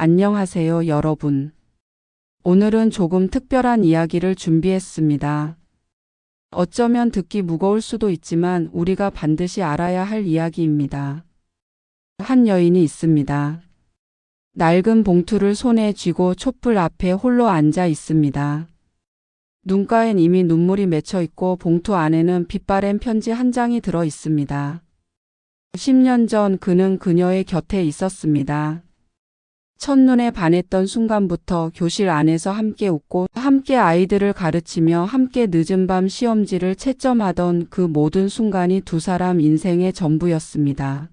안녕하세요, 여러분. 오늘은 조금 특별한 이야기를 준비했습니다. 어쩌면 듣기 무거울 수도 있지만 우리가 반드시 알아야 할 이야기입니다. 한 여인이 있습니다. 낡은 봉투를 손에 쥐고 촛불 앞에 홀로 앉아 있습니다. 눈가엔 이미 눈물이 맺혀 있고 봉투 안에는 빛바랜 편지 한 장이 들어 있습니다. 10년 전 그는 그녀의 곁에 있었습니다. 첫눈에 반했던 순간부터 교실 안에서 함께 웃고 함께 아이들을 가르치며 함께 늦은 밤 시험지를 채점하던 그 모든 순간이 두 사람 인생의 전부였습니다.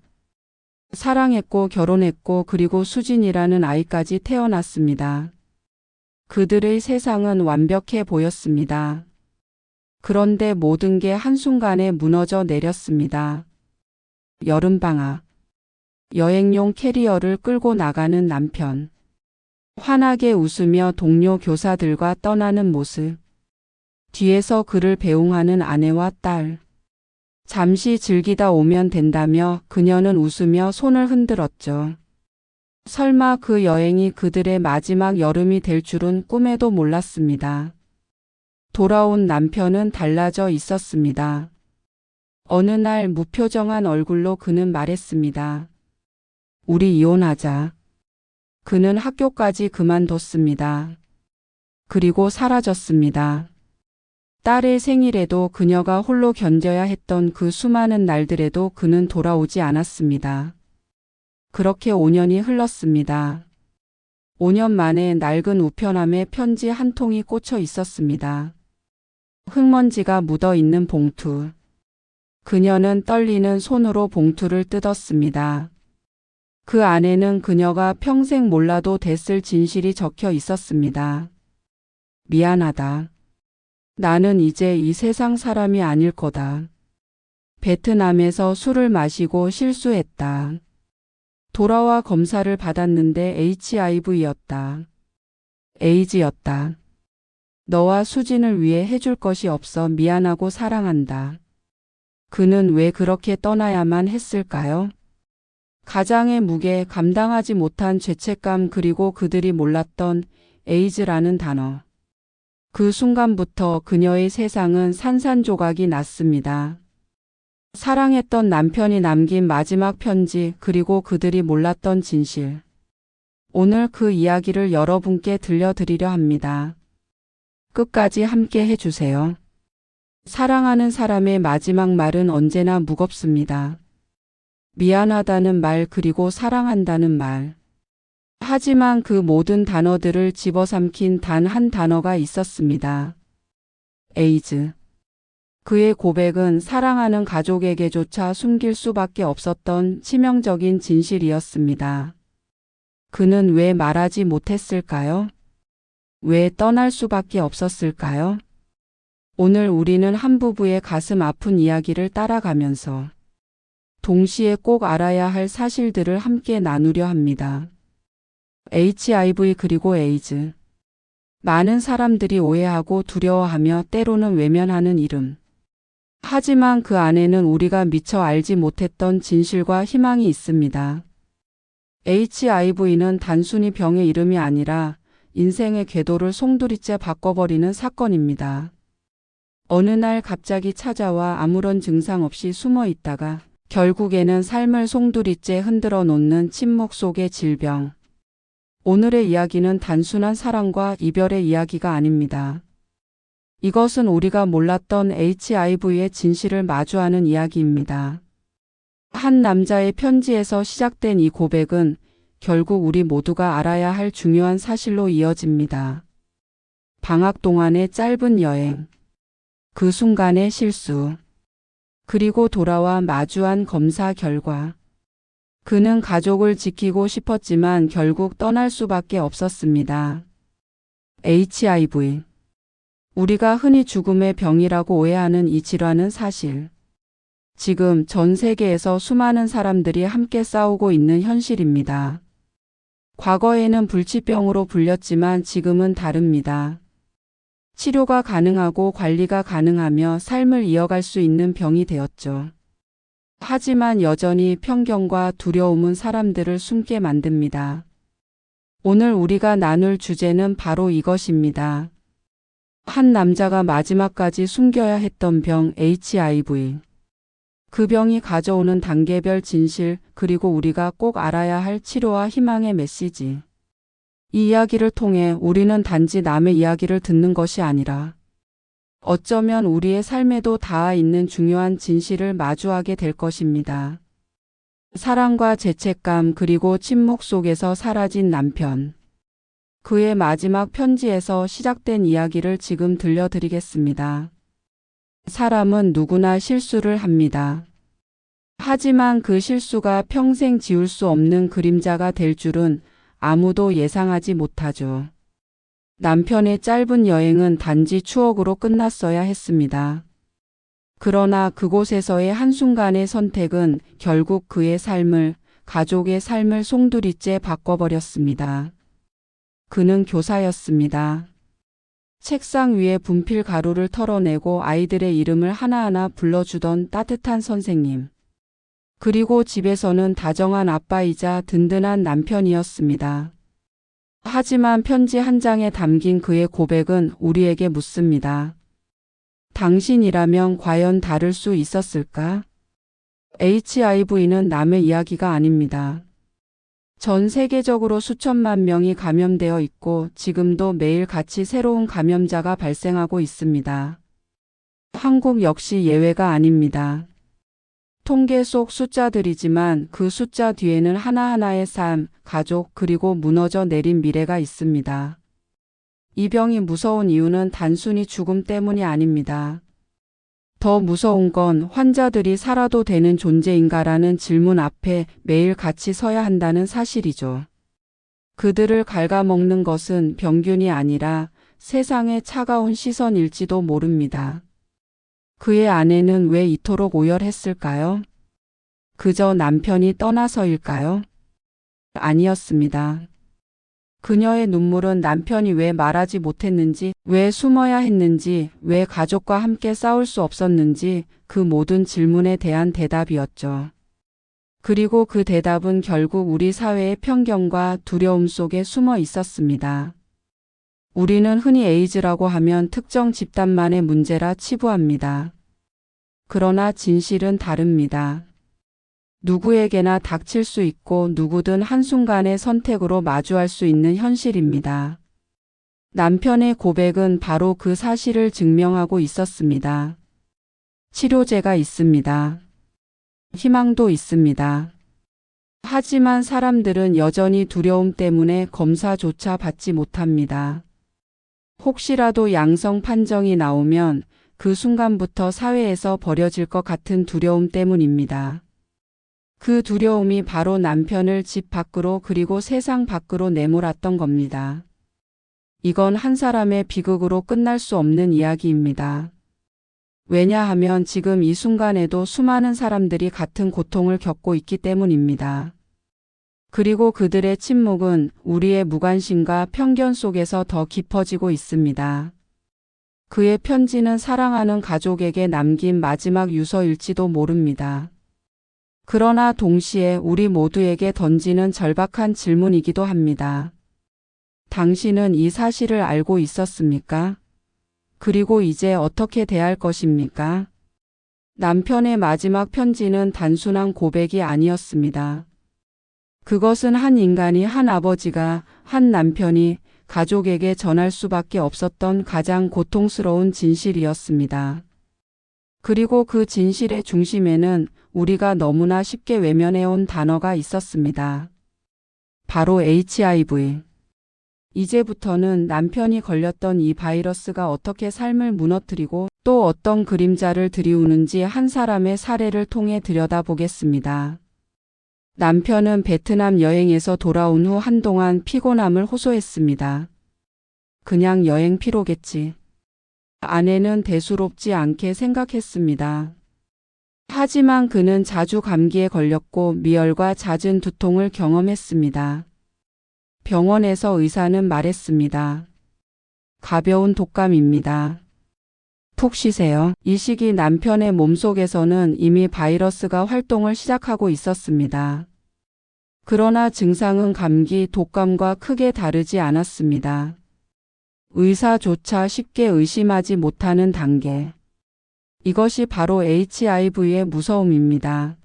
사랑했고 결혼했고 그리고 수진이라는 아이까지 태어났습니다. 그들의 세상은 완벽해 보였습니다. 그런데 모든 게 한순간에 무너져 내렸습니다. 여름방학. 여행용 캐리어를 끌고 나가는 남편. 환하게 웃으며 동료 교사들과 떠나는 모습. 뒤에서 그를 배웅하는 아내와 딸. 잠시 즐기다 오면 된다며 그녀는 웃으며 손을 흔들었죠. 설마 그 여행이 그들의 마지막 여름이 될 줄은 꿈에도 몰랐습니다. 돌아온 남편은 달라져 있었습니다. 어느 날 무표정한 얼굴로 그는 말했습니다. 우리 이혼하자. 그는 학교까지 그만뒀습니다. 그리고 사라졌습니다. 딸의 생일에도 그녀가 홀로 견뎌야 했던 그 수많은 날들에도 그는 돌아오지 않았습니다. 그렇게 5년이 흘렀습니다. 5년 만에 낡은 우편함에 편지 한 통이 꽂혀 있었습니다. 흙먼지가 묻어 있는 봉투. 그녀는 떨리는 손으로 봉투를 뜯었습니다. 그 안에는 그녀가 평생 몰라도 됐을 진실이 적혀 있었습니다. 미안하다. 나는 이제 이 세상 사람이 아닐 거다. 베트남에서 술을 마시고 실수했다. 돌아와 검사를 받았는데 HIV였다. 에이즈였다. 너와 수진을 위해 해줄 것이 없어 미안하고 사랑한다. 그는 왜 그렇게 떠나야만 했을까요? 가장의 무게, 감당하지 못한 죄책감 그리고 그들이 몰랐던 에이즈라는 단어. 그 순간부터 그녀의 세상은 산산조각이 났습니다. 사랑했던 남편이 남긴 마지막 편지 그리고 그들이 몰랐던 진실. 오늘 그 이야기를 여러분께 들려드리려 합니다. 끝까지 함께 해주세요. 사랑하는 사람의 마지막 말은 언제나 무겁습니다. 미안하다는 말 그리고 사랑한다는 말. 하지만 그 모든 단어들을 집어삼킨 단 한 단어가 있었습니다. 에이즈. 그의 고백은 사랑하는 가족에게조차 숨길 수밖에 없었던 치명적인 진실이었습니다. 그는 왜 말하지 못했을까요? 왜 떠날 수밖에 없었을까요? 오늘 우리는 한 부부의 가슴 아픈 이야기를 따라가면서 동시에 꼭 알아야 할 사실들을 함께 나누려 합니다. HIV 그리고 에이즈. 많은 사람들이 오해하고 두려워하며 때로는 외면하는 이름. 하지만 그 안에는 우리가 미처 알지 못했던 진실과 희망이 있습니다. HIV는 단순히 병의 이름이 아니라 인생의 궤도를 송두리째 바꿔버리는 사건입니다. 어느 날 갑자기 찾아와 아무런 증상 없이 숨어 있다가 결국에는 삶을 송두리째 흔들어 놓는 침묵 속의 질병. 오늘의 이야기는 단순한 사랑과 이별의 이야기가 아닙니다. 이것은 우리가 몰랐던 HIV의 진실을 마주하는 이야기입니다. 한 남자의 편지에서 시작된 이 고백은 결국 우리 모두가 알아야 할 중요한 사실로 이어집니다. 방학 동안의 짧은 여행. 그 순간의 실수. 그리고 돌아와 마주한 검사 결과. 그는 가족을 지키고 싶었지만 결국 떠날 수밖에 없었습니다. HIV. 우리가 흔히 죽음의 병이라고 오해하는 이 질환은 사실. 지금 전 세계에서 수많은 사람들이 함께 싸우고 있는 현실입니다. 과거에는 불치병으로 불렸지만 지금은 다릅니다. 치료가 가능하고 관리가 가능하며 삶을 이어갈 수 있는 병이 되었죠. 하지만 여전히 편견과 두려움은 사람들을 숨게 만듭니다. 오늘 우리가 나눌 주제는 바로 이것입니다. 한 남자가 마지막까지 숨겨야 했던 병 HIV. 그 병이 가져오는 단계별 진실, 그리고 우리가 꼭 알아야 할 치료와 희망의 메시지. 이 이야기를 통해 우리는 단지 남의 이야기를 듣는 것이 아니라 어쩌면 우리의 삶에도 닿아 있는 중요한 진실을 마주하게 될 것입니다. 사랑과 죄책감 그리고 침묵 속에서 사라진 남편. 그의 마지막 편지에서 시작된 이야기를 지금 들려드리겠습니다. 사람은 누구나 실수를 합니다. 하지만 그 실수가 평생 지울 수 없는 그림자가 될 줄은 아무도 예상하지 못하죠. 남편의 짧은 여행은 단지 추억으로 끝났어야 했습니다. 그러나 그곳에서의 한순간의 선택은 결국 그의 삶을, 가족의 삶을 송두리째 바꿔버렸습니다. 그는 교사였습니다. 책상 위에 분필 가루를 털어내고 아이들의 이름을 하나하나 불러주던 따뜻한 선생님. 그리고 집에서는 다정한 아빠이자 든든한 남편이었습니다. 하지만 편지 한 장에 담긴 그의 고백은 우리에게 묻습니다. 당신이라면 과연 다를 수 있었을까? HIV는 남의 이야기가 아닙니다. 전 세계적으로 수천만 명이 감염되어 있고 지금도 매일같이 새로운 감염자가 발생하고 있습니다. 한국 역시 예외가 아닙니다. 통계 속 숫자들이지만 그 숫자 뒤에는 하나하나의 삶, 가족, 그리고 무너져 내린 미래가 있습니다. 이 병이 무서운 이유는 단순히 죽음 때문이 아닙니다. 더 무서운 건 환자들이 살아도 되는 존재인가라는 질문 앞에 매일 같이 서야 한다는 사실이죠. 그들을 갉아먹는 것은 병균이 아니라 세상의 차가운 시선일지도 모릅니다. 그의 아내는 왜 이토록 오열했을까요? 그저 남편이 떠나서일까요? 아니었습니다. 그녀의 눈물은 남편이 왜 말하지 못했는지, 왜 숨어야 했는지, 왜 가족과 함께 싸울 수 없었는지 그 모든 질문에 대한 대답이었죠. 그리고 그 대답은 결국 우리 사회의 편견과 두려움 속에 숨어 있었습니다. 우리는 흔히 에이즈라고 하면 특정 집단만의 문제라 치부합니다. 그러나 진실은 다릅니다. 누구에게나 닥칠 수 있고 누구든 한순간의 선택으로 마주할 수 있는 현실입니다. 남편의 고백은 바로 그 사실을 증명하고 있었습니다. 치료제가 있습니다. 희망도 있습니다. 하지만 사람들은 여전히 두려움 때문에 검사조차 받지 못합니다. 혹시라도 양성 판정이 나오면 그 순간부터 사회에서 버려질 것 같은 두려움 때문입니다. 그 두려움이 바로 남편을 집 밖으로 그리고 세상 밖으로 내몰았던 겁니다. 이건 한 사람의 비극으로 끝날 수 없는 이야기입니다. 왜냐하면 지금 이 순간에도 수많은 사람들이 같은 고통을 겪고 있기 때문입니다. 그리고 그들의 침묵은 우리의 무관심과 편견 속에서 더 깊어지고 있습니다. 그의 편지는 사랑하는 가족에게 남긴 마지막 유서일지도 모릅니다. 그러나 동시에 우리 모두에게 던지는 절박한 질문이기도 합니다. 당신은 이 사실을 알고 있었습니까? 그리고 이제 어떻게 대할 것입니까? 남편의 마지막 편지는 단순한 고백이 아니었습니다. 그것은 한 인간이, 한 아버지가, 한 남편이 가족에게 전할 수밖에 없었던 가장 고통스러운 진실이었습니다. 그리고 그 진실의 중심에는 우리가 너무나 쉽게 외면해온 단어가 있었습니다. 바로 HIV. 이제부터는 남편이 걸렸던 이 바이러스가 어떻게 삶을 무너뜨리고 또 어떤 그림자를 들이우는지 한 사람의 사례를 통해 들여다보겠습니다. 남편은 베트남 여행에서 돌아온 후 한동안 피곤함을 호소했습니다. 그냥 여행 피로겠지. 아내는 대수롭지 않게 생각했습니다. 하지만 그는 자주 감기에 걸렸고 미열과 잦은 두통을 경험했습니다. 병원에서 의사는 말했습니다. 가벼운 독감입니다. 푹 쉬세요. 이 시기 남편의 몸속에서는 이미 바이러스가 활동을 시작하고 있었습니다. 그러나 증상은 감기, 독감과 크게 다르지 않았습니다. 의사조차 쉽게 의심하지 못하는 단계. 이것이 바로 HIV의 무서움입니다.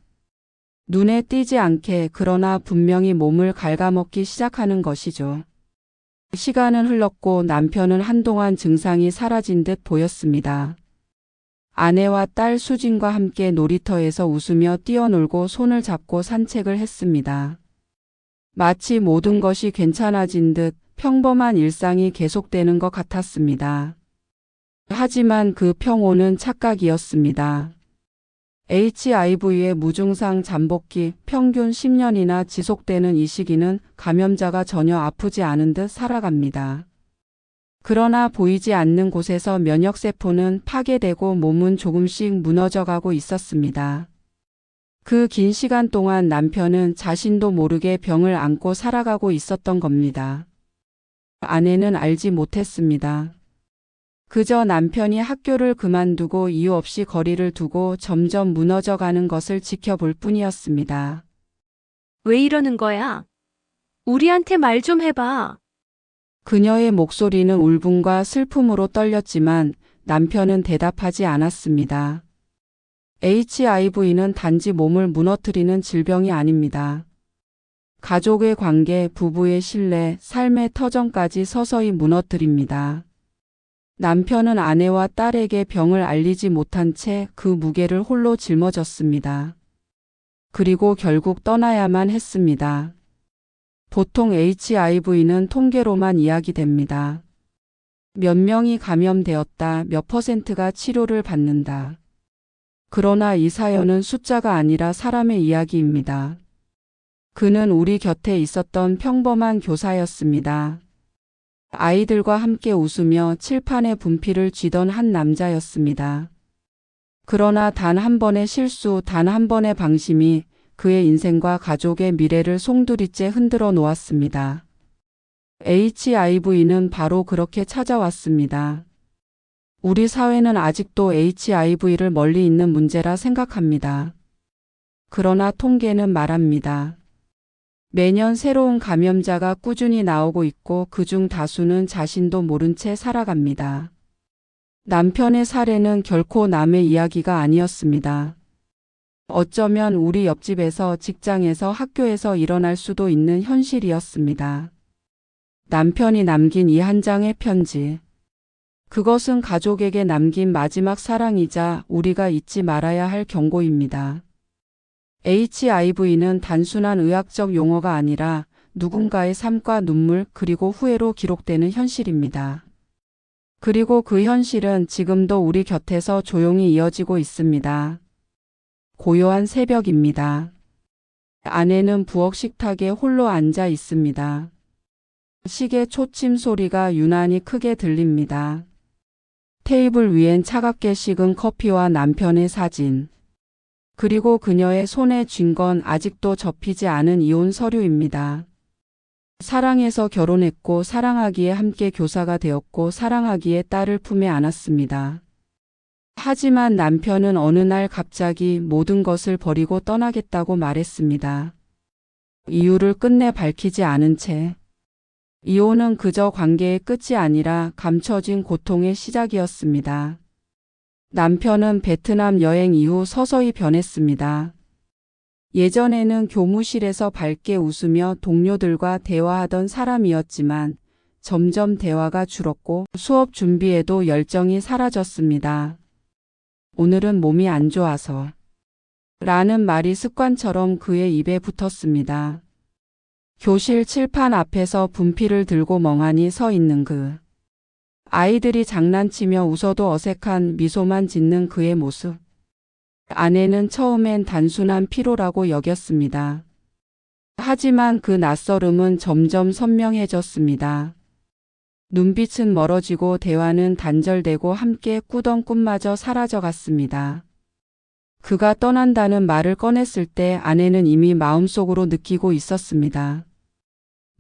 눈에 띄지 않게 그러나 분명히 몸을 갉아먹기 시작하는 것이죠. 시간은 흘렀고 남편은 한동안 증상이 사라진 듯 보였습니다. 아내와 딸 수진과 함께 놀이터에서 웃으며 뛰어놀고 손을 잡고 산책을 했습니다. 마치 모든 것이 괜찮아진 듯 평범한 일상이 계속되는 것 같았습니다. 하지만 그 평온은 착각이었습니다. HIV의 무증상 잠복기 평균 10년이나 지속되는 이 시기는 감염자가 전혀 아프지 않은 듯 살아갑니다. 그러나 보이지 않는 곳에서 면역세포는 파괴되고 몸은 조금씩 무너져가고 있었습니다. 그 긴 시간 동안 남편은 자신도 모르게 병을 안고 살아가고 있었던 겁니다. 아내는 알지 못했습니다. 그저 남편이 학교를 그만두고 이유 없이 거리를 두고 점점 무너져가는 것을 지켜볼 뿐이었습니다. 왜 이러는 거야? 우리한테 말 좀 해봐. 그녀의 목소리는 울분과 슬픔으로 떨렸지만 남편은 대답하지 않았습니다. HIV는 단지 몸을 무너뜨리는 질병이 아닙니다. 가족의 관계, 부부의 신뢰, 삶의 터전까지 서서히 무너뜨립니다. 남편은 아내와 딸에게 병을 알리지 못한 채 그 무게를 홀로 짊어졌습니다. 그리고 결국 떠나야만 했습니다. 보통 HIV는 통계로만 이야기됩니다. 몇 명이 감염되었다, 몇 %가 치료를 받는다. 그러나 이 사연은 숫자가 아니라 사람의 이야기입니다. 그는 우리 곁에 있었던 평범한 교사였습니다. 아이들과 함께 웃으며 칠판에 분필을 쥐던 한 남자였습니다. 그러나 단 한 번의 실수, 단 한 번의 방심이 그의 인생과 가족의 미래를 송두리째 흔들어 놓았습니다. HIV는 바로 그렇게 찾아왔습니다. 우리 사회는 아직도 HIV를 멀리 있는 문제라 생각합니다. 그러나 통계는 말합니다. 매년 새로운 감염자가 꾸준히 나오고 있고 그중 다수는 자신도 모른 채 살아갑니다. 남편의 사례는 결코 남의 이야기가 아니었습니다. 어쩌면 우리 옆집에서, 직장에서, 학교에서 일어날 수도 있는 현실이었습니다. 남편이 남긴 이 한 장의 편지. 그것은 가족에게 남긴 마지막 사랑이자 우리가 잊지 말아야 할 경고입니다. HIV는 단순한 의학적 용어가 아니라 누군가의 삶과 눈물 그리고 후회로 기록되는 현실입니다. 그리고 그 현실은 지금도 우리 곁에서 조용히 이어지고 있습니다. 고요한 새벽입니다. 아내는 부엌 식탁에 홀로 앉아 있습니다. 시계 초침 소리가 유난히 크게 들립니다. 테이블 위엔 차갑게 식은 커피와 남편의 사진. 그리고 그녀의 손에 쥔 건 아직도 접히지 않은 이혼 서류입니다. 사랑해서 결혼했고 사랑하기에 함께 교사가 되었고 사랑하기에 딸을 품에 안았습니다. 하지만 남편은 어느 날 갑자기 모든 것을 버리고 떠나겠다고 말했습니다. 이유를 끝내 밝히지 않은 채. 이혼은 그저 관계의 끝이 아니라 감춰진 고통의 시작이었습니다. 남편은 베트남 여행 이후 서서히 변했습니다. 예전에는 교무실에서 밝게 웃으며 동료들과 대화하던 사람이었지만 점점 대화가 줄었고 수업 준비에도 열정이 사라졌습니다. 오늘은 몸이 안 좋아서 라는 말이 습관처럼 그의 입에 붙었습니다. 교실 칠판 앞에서 분필을 들고 멍하니 서 있는 그. 아이들이 장난치며 웃어도 어색한 미소만 짓는 그의 모습. 아내는 처음엔 단순한 피로라고 여겼습니다. 하지만 그 낯설음은 점점 선명해졌습니다. 눈빛은 멀어지고 대화는 단절되고 함께 꾸던 꿈마저 사라져갔습니다. 그가 떠난다는 말을 꺼냈을 때 아내는 이미 마음속으로 느끼고 있었습니다.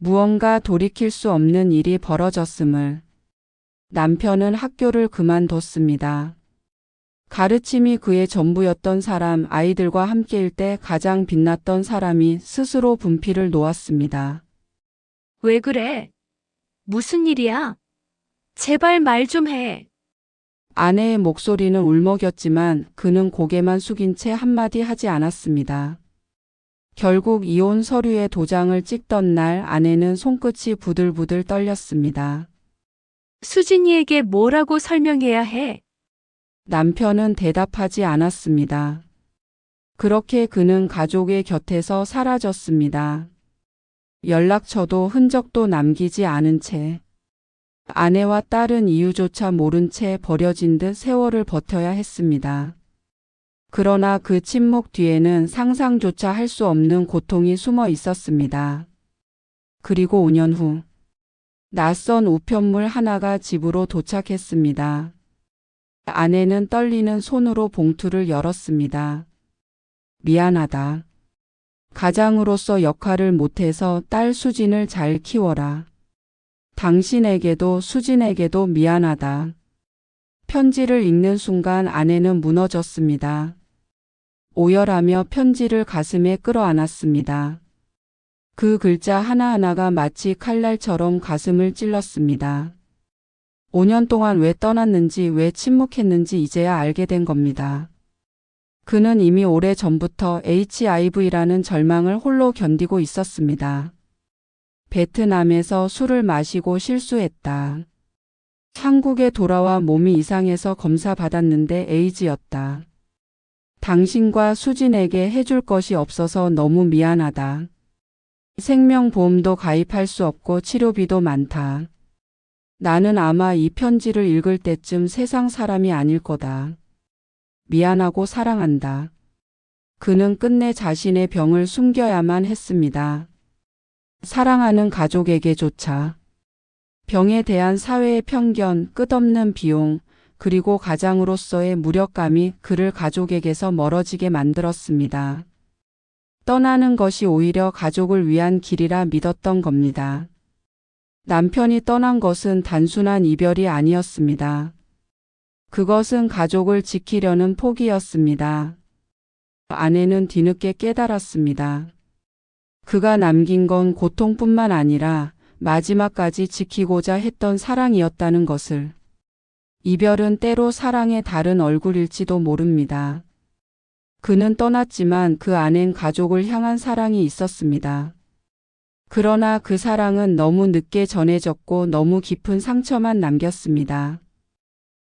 무언가 돌이킬 수 없는 일이 벌어졌음을. 남편은 학교를 그만뒀습니다. 가르침이 그의 전부였던 사람, 아이들과 함께일 때 가장 빛났던 사람이 스스로 분필을 놓았습니다. 왜 그래? 무슨 일이야? 제발 말 좀 해. 아내의 목소리는 울먹였지만 그는 고개만 숙인 채 한마디 하지 않았습니다. 결국 이혼 서류에 도장을 찍던 날 아내는 손끝이 부들부들 떨렸습니다. 수진이에게 뭐라고 설명해야 해? 남편은 대답하지 않았습니다. 그렇게 그는 가족의 곁에서 사라졌습니다. 연락처도 흔적도 남기지 않은 채 아내와 딸은 이유조차 모른 채 버려진 듯 세월을 버텨야 했습니다. 그러나 그 침묵 뒤에는 상상조차 할 수 없는 고통이 숨어 있었습니다. 그리고 5년 후 낯선 우편물 하나가 집으로 도착했습니다. 아내는 떨리는 손으로 봉투를 열었습니다. 미안하다. 가장으로서 역할을 못해서 딸 수진을 잘 키워라. 당신에게도 수진에게도 미안하다. 편지를 읽는 순간 아내는 무너졌습니다. 오열하며 편지를 가슴에 끌어안았습니다. 그 글자 하나하나가 마치 칼날처럼 가슴을 찔렀습니다. 5년 동안 왜 떠났는지, 왜 침묵했는지 이제야 알게 된 겁니다. 그는 이미 오래 전부터 HIV라는 절망을 홀로 견디고 있었습니다. 베트남에서 술을 마시고 실수했다. 한국에 돌아와 몸이 이상해서 검사 받았는데 에이즈였다. 당신과 수진에게 해줄 것이 없어서 너무 미안하다. 생명보험도 가입할 수 없고 치료비도 많다. 나는 아마 이 편지를 읽을 때쯤 세상 사람이 아닐 거다. 미안하고 사랑한다. 그는 끝내 자신의 병을 숨겨야만 했습니다. 사랑하는 가족에게조차. 병에 대한 사회의 편견, 끝없는 비용, 그리고 가장으로서의 무력감이 그를 가족에게서 멀어지게 만들었습니다. 떠나는 것이 오히려 가족을 위한 길이라 믿었던 겁니다. 남편이 떠난 것은 단순한 이별이 아니었습니다. 그것은 가족을 지키려는 포기였습니다. 아내는 뒤늦게 깨달았습니다. 그가 남긴 건 고통뿐만 아니라 마지막까지 지키고자 했던 사랑이었다는 것을. 이별은 때로 사랑의 다른 얼굴일지도 모릅니다. 그는 떠났지만 그 안엔 가족을 향한 사랑이 있었습니다. 그러나 그 사랑은 너무 늦게 전해졌고 너무 깊은 상처만 남겼습니다.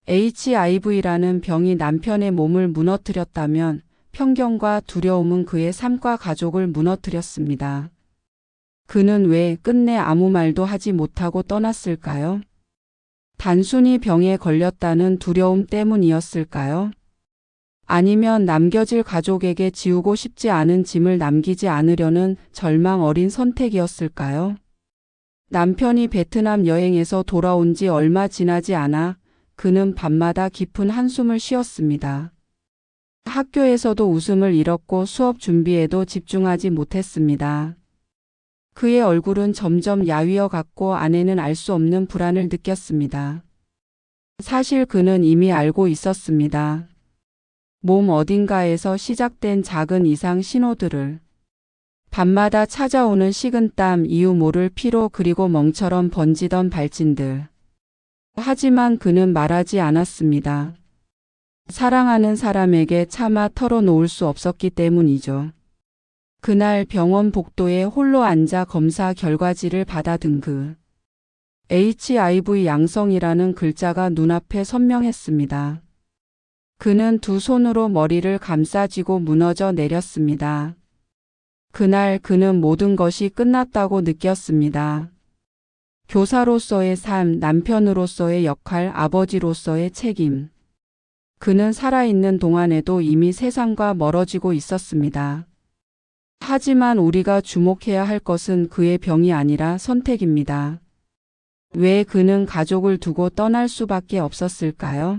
HIV라는 병이 남편의 몸을 무너뜨렸다면 편견과 두려움은 그의 삶과 가족을 무너뜨렸습니다. 그는 왜 끝내 아무 말도 하지 못하고 떠났을까요? 단순히 병에 걸렸다는 두려움 때문이었을까요? 아니면 남겨질 가족에게 지우고 싶지 않은 짐을 남기지 않으려는 절망 어린 선택이었을까요? 남편이 베트남 여행에서 돌아온 지 얼마 지나지 않아 그는 밤마다 깊은 한숨을 쉬었습니다. 학교에서도 웃음을 잃었고 수업 준비에도 집중하지 못했습니다. 그의 얼굴은 점점 야위어 갔고 아내는 알 수 없는 불안을 느꼈습니다. 사실 그는 이미 알고 있었습니다. 몸 어딘가에서 시작된 작은 이상 신호들을. 밤마다 찾아오는 식은땀, 이유 모를 피로, 그리고 멍처럼 번지던 발진들. 하지만 그는 말하지 않았습니다. 사랑하는 사람에게 차마 털어놓을 수 없었기 때문이죠. 그날 병원 복도에 홀로 앉아 검사 결과지를 받아든 그. HIV 양성이라는 글자가 눈앞에 선명했습니다. 그는 두 손으로 머리를 감싸쥐고 무너져 내렸습니다. 그날 그는 모든 것이 끝났다고 느꼈습니다. 교사로서의 삶, 남편으로서의 역할, 아버지로서의 책임. 그는 살아있는 동안에도 이미 세상과 멀어지고 있었습니다. 하지만 우리가 주목해야 할 것은 그의 병이 아니라 선택입니다. 왜 그는 가족을 두고 떠날 수밖에 없었을까요?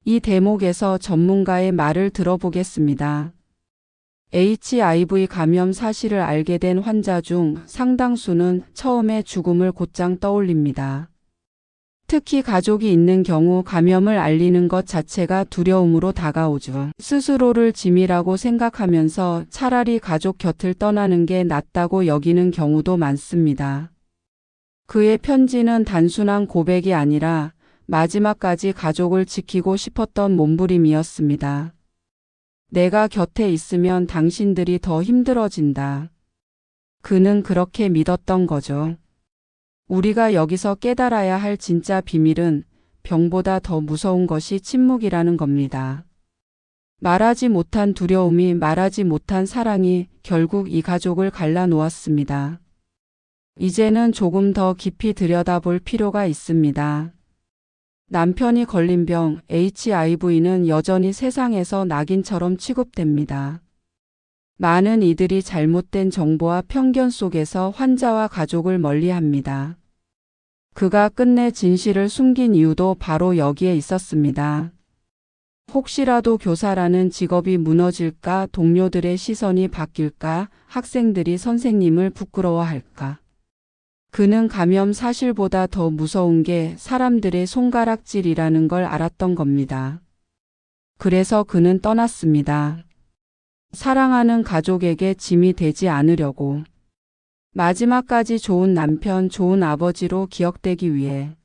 이 대목에서 전문가의 말을 들어보겠습니다. HIV 감염 사실을 알게 된 환자 중 상당수는 처음에 죽음을 곧장 떠올립니다. 특히 가족이 있는 경우 감염을 알리는 것 자체가 두려움으로 다가오죠. 스스로를 짐이라고 생각하면서 차라리 가족 곁을 떠나는 게 낫다고 여기는 경우도 많습니다. 그의 편지는 단순한 고백이 아니라 마지막까지 가족을 지키고 싶었던 몸부림이었습니다. 내가 곁에 있으면 당신들이 더 힘들어진다. 그는 그렇게 믿었던 거죠. 우리가 여기서 깨달아야 할 진짜 비밀은 병보다 더 무서운 것이 침묵이라는 겁니다. 말하지 못한 두려움이, 말하지 못한 사랑이 결국 이 가족을 갈라놓았습니다. 이제는 조금 더 깊이 들여다볼 필요가 있습니다. 남편이 걸린 병 HIV는 여전히 세상에서 낙인처럼 취급됩니다. 많은 이들이 잘못된 정보와 편견 속에서 환자와 가족을 멀리합니다. 그가 끝내 진실을 숨긴 이유도 바로 여기에 있었습니다. 혹시라도 교사라는 직업이 무너질까, 동료들의 시선이 바뀔까, 학생들이 선생님을 부끄러워할까. 그는 감염 사실보다 더 무서운 게 사람들의 손가락질이라는 걸 알았던 겁니다. 그래서 그는 떠났습니다. 사랑하는 가족에게 짐이 되지 않으려고. 마지막까지 좋은 남편, 좋은 아버지로 기억되기 위해.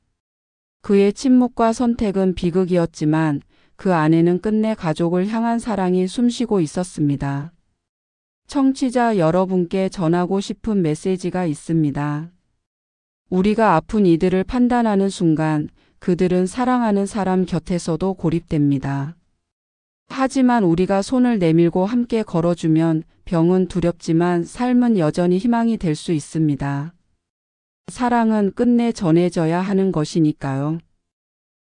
그의 침묵과 선택은 비극이었지만 그 안에는 끝내 가족을 향한 사랑이 숨쉬고 있었습니다. 청취자 여러분께 전하고 싶은 메시지가 있습니다. 우리가 아픈 이들을 판단하는 순간 그들은 사랑하는 사람 곁에서도 고립됩니다. 하지만 우리가 손을 내밀고 함께 걸어주면 병은 두렵지만 삶은 여전히 희망이 될 수 있습니다. 사랑은 끝내 전해져야 하는 것이니까요.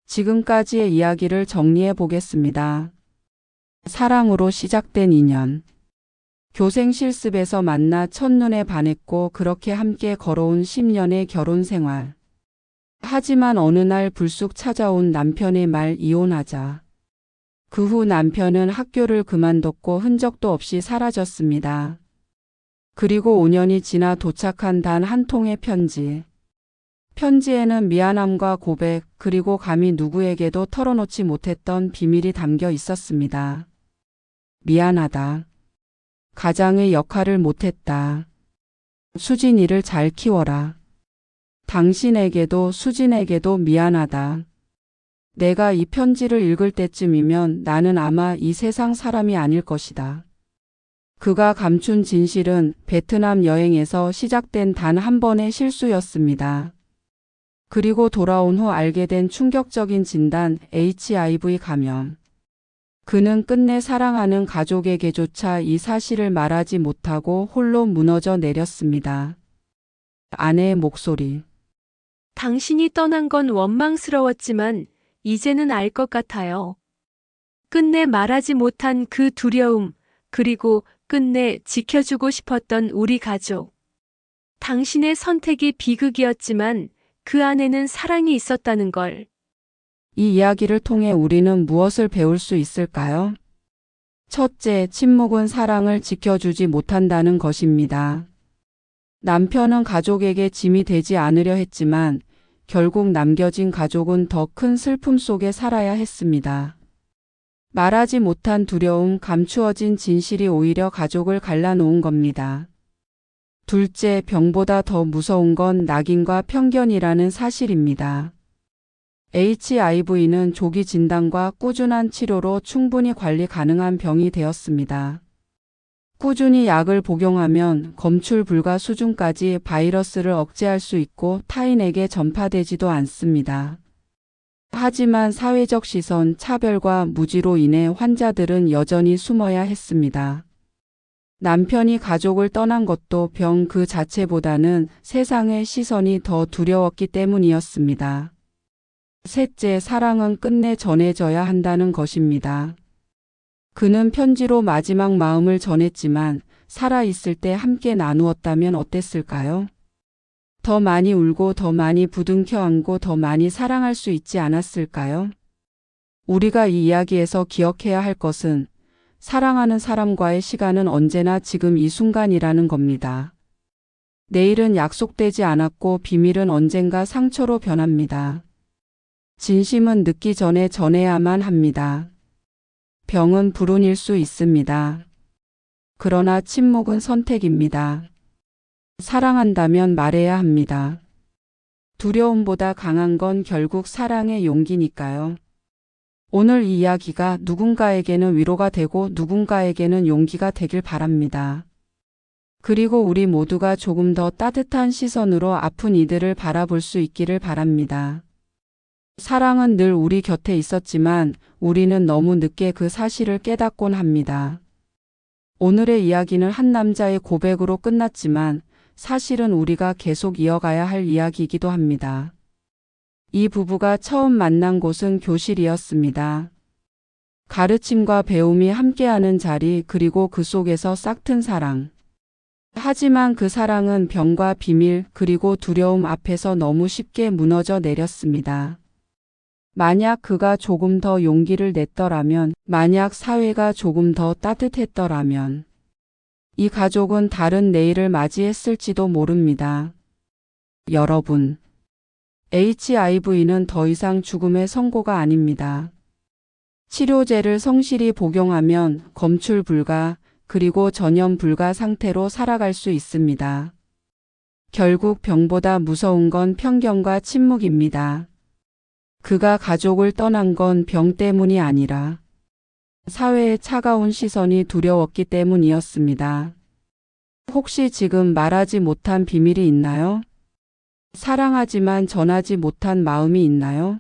지금까지의 이야기를 정리해 보겠습니다. 사랑으로 시작된 인연. 교생 실습에서 만나 첫눈에 반했고 그렇게 함께 걸어온 10년의 결혼 생활. 하지만 어느 날 불쑥 찾아온 남편의 말, 이혼하자. 그 후 남편은 학교를 그만뒀고 흔적도 없이 사라졌습니다. 그리고 5년이 지나 도착한 단 한 통의 편지. 편지에는 미안함과 고백, 그리고 감히 누구에게도 털어놓지 못했던 비밀이 담겨 있었습니다. 미안하다. 가장의 역할을 못했다. 수진이를 잘 키워라. 당신에게도 수진에게도 미안하다. 내가 이 편지를 읽을 때쯤이면 나는 아마 이 세상 사람이 아닐 것이다. 그가 감춘 진실은 베트남 여행에서 시작된 단 한 번의 실수였습니다. 그리고 돌아온 후 알게 된 충격적인 진단, HIV 감염. 그는 끝내 사랑하는 가족에게조차 이 사실을 말하지 못하고 홀로 무너져 내렸습니다. 아내의 목소리. 당신이 떠난 건 원망스러웠지만 이제는 알 것 같아요. 끝내 말하지 못한 그 두려움, 그리고 끝내 지켜주고 싶었던 우리 가족. 당신의 선택이 비극이었지만 그 안에는 사랑이 있었다는 걸. 이 이야기를 통해 우리는 무엇을 배울 수 있을까요? 첫째, 침묵은 사랑을 지켜주지 못한다는 것입니다. 남편은 가족에게 짐이 되지 않으려 했지만 결국 남겨진 가족은 더 큰 슬픔 속에 살아야 했습니다. 말하지 못한 두려움, 감추어진 진실이 오히려 가족을 갈라놓은 겁니다. 둘째, 병보다 더 무서운 건 낙인과 편견이라는 사실입니다. HIV는 조기 진단과 꾸준한 치료로 충분히 관리 가능한 병이 되었습니다. 꾸준히 약을 복용하면 검출 불가 수준까지 바이러스를 억제할 수 있고 타인에게 전파되지도 않습니다. 하지만 사회적 시선, 차별과 무지로 인해 환자들은 여전히 숨어야 했습니다. 남편이 가족을 떠난 것도 병 그 자체보다는 세상의 시선이 더 두려웠기 때문이었습니다. 셋째, 사랑은 끝내 전해져야 한다는 것입니다. 그는 편지로 마지막 마음을 전했지만 살아있을 때 함께 나누었다면 어땠을까요? 더 많이 울고 더 많이 부둥켜 안고 더 많이 사랑할 수 있지 않았을까요? 우리가 이 이야기에서 기억해야 할 것은 사랑하는 사람과의 시간은 언제나 지금 이 순간이라는 겁니다. 내일은 약속되지 않았고 비밀은 언젠가 상처로 변합니다. 진심은 늦기 전에 전해야만 합니다. 병은 불운일 수 있습니다. 그러나 침묵은 선택입니다. 사랑한다면 말해야 합니다. 두려움보다 강한 건 결국 사랑의 용기니까요. 오늘 이 이야기가 누군가에게는 위로가 되고 누군가에게는 용기가 되길 바랍니다. 그리고 우리 모두가 조금 더 따뜻한 시선으로 아픈 이들을 바라볼 수 있기를 바랍니다. 사랑은 늘 우리 곁에 있었지만 우리는 너무 늦게 그 사실을 깨닫곤 합니다. 오늘의 이야기는 한 남자의 고백으로 끝났지만 사실은 우리가 계속 이어가야 할 이야기이기도 합니다. 이 부부가 처음 만난 곳은 교실이었습니다. 가르침과 배움이 함께하는 자리, 그리고 그 속에서 싹튼 사랑. 하지만 그 사랑은 병과 비밀 그리고 두려움 앞에서 너무 쉽게 무너져 내렸습니다. 만약 그가 조금 더 용기를 냈더라면, 만약 사회가 조금 더 따뜻했더라면, 이 가족은 다른 내일을 맞이했을지도 모릅니다. 여러분, HIV는 더 이상 죽음의 선고가 아닙니다. 치료제를 성실히 복용하면 검출 불가, 그리고 전염 불가 상태로 살아갈 수 있습니다. 결국 병보다 무서운 건 편견과 침묵입니다. 그가 가족을 떠난 건 병 때문이 아니라 사회의 차가운 시선이 두려웠기 때문이었습니다. 혹시 지금 말하지 못한 비밀이 있나요? 사랑하지만 전하지 못한 마음이 있나요?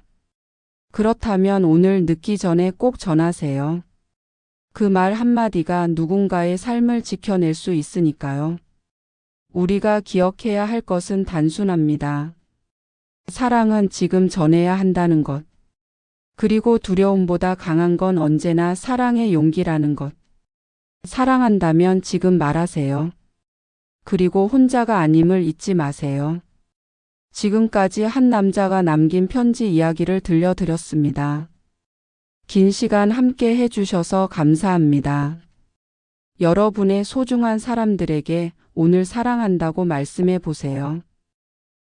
그렇다면 오늘 늦기 전에 꼭 전하세요. 그 말 한마디가 누군가의 삶을 지켜낼 수 있으니까요. 우리가 기억해야 할 것은 단순합니다. 사랑은 지금 전해야 한다는 것. 그리고 두려움보다 강한 건 언제나 사랑의 용기라는 것. 사랑한다면 지금 말하세요. 그리고 혼자가 아님을 잊지 마세요. 지금까지 한 남자가 남긴 편지 이야기를 들려드렸습니다. 긴 시간 함께 해주셔서 감사합니다. 여러분의 소중한 사람들에게 오늘 사랑한다고 말씀해 보세요.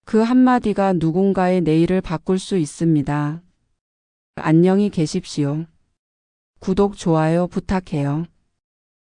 그 한마디가 누군가의 내일을 바꿀 수 있습니다. 안녕히 계십시오. 구독, 좋아요 부탁해요.